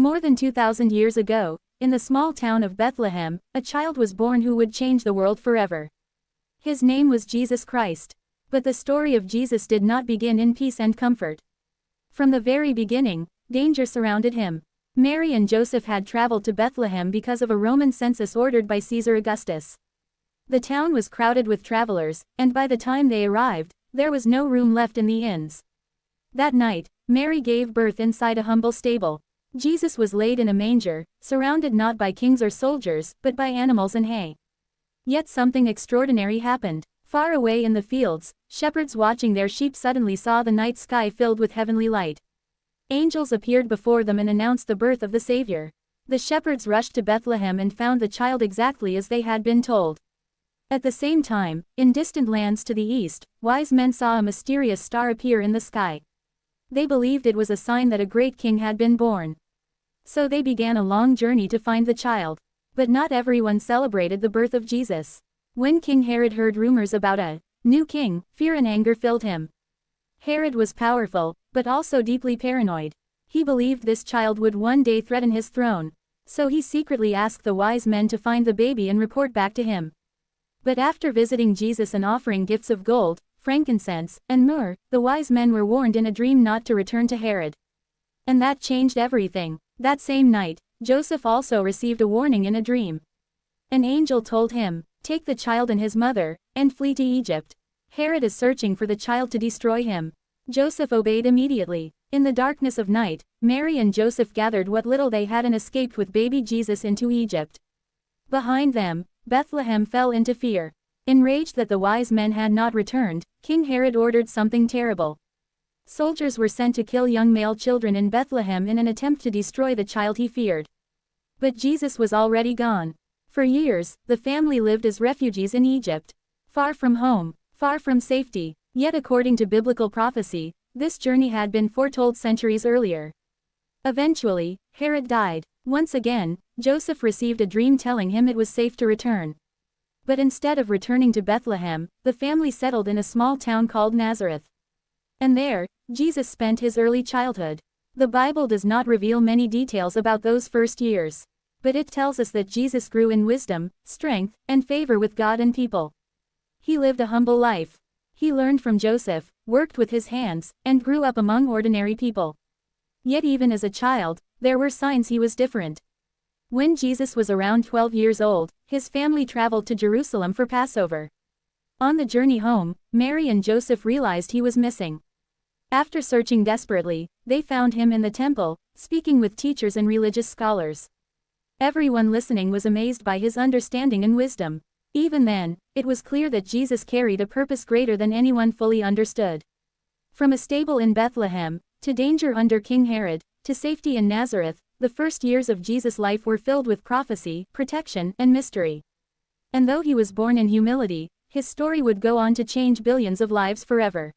More than 2,000 years ago, in the small town of Bethlehem, a child was born who would change the world forever. His name was Jesus Christ. But the story of Jesus did not begin in peace and comfort. From the very beginning, danger surrounded him. Mary and Joseph had traveled to Bethlehem because of a Roman census ordered by Caesar Augustus. The town was crowded with travelers, and by the time they arrived, there was no room left in the inns. That night, Mary gave birth inside a humble stable. Jesus was laid in a manger, surrounded not by kings or soldiers, but by animals and hay. Yet something extraordinary happened. Far away in the fields, shepherds watching their sheep suddenly saw the night sky filled with heavenly light. Angels appeared before them and announced the birth of the Savior. The shepherds rushed to Bethlehem and found the child exactly as they had been told. At the same time, in distant lands to the east, wise men saw a mysterious star appear in the sky. They believed it was a sign that a great king had been born. So they began a long journey to find the child. But not everyone celebrated the birth of Jesus. When King Herod heard rumors about a new king, fear and anger filled him. Herod was powerful, but also deeply paranoid. He believed this child would one day threaten his throne. So he secretly asked the wise men to find the baby and report back to him. But after visiting Jesus and offering gifts of gold, frankincense, and myrrh, the wise men were warned in a dream not to return to Herod. And that changed everything. That same night, Joseph also received a warning in a dream. An angel told him, "Take the child and his mother, and flee to Egypt. Herod is searching for the child to destroy him." Joseph obeyed immediately. In the darkness of night, Mary and Joseph gathered what little they had and escaped with baby Jesus into Egypt. Behind them, Bethlehem fell into fear. Enraged that the wise men had not returned, King Herod ordered something terrible. Soldiers were sent to kill young male children in Bethlehem in an attempt to destroy the child he feared. But Jesus was already gone. For years, the family lived as refugees in Egypt. Far from home, far from safety. Yet according to biblical prophecy, this journey had been foretold centuries earlier. Eventually, Herod died. Once again, Joseph received a dream telling him it was safe to return. But instead of returning to Bethlehem, the family settled in a small town called Nazareth. And there, Jesus spent his early childhood. The Bible does not reveal many details about those first years. But it tells us that Jesus grew in wisdom, strength, and favor with God and people. He lived a humble life. He learned from Joseph, worked with his hands, and grew up among ordinary people. Yet even as a child, there were signs he was different. When Jesus was around 12 years old, his family traveled to Jerusalem for Passover. On the journey home, Mary and Joseph realized he was missing. After searching desperately, they found him in the temple, speaking with teachers and religious scholars. Everyone listening was amazed by his understanding and wisdom. Even then, it was clear that Jesus carried a purpose greater than anyone fully understood. From a stable in Bethlehem, to danger under King Herod, to safety in Nazareth, the first years of Jesus' life were filled with prophecy, protection, and mystery. And though he was born in humility, his story would go on to change billions of lives forever.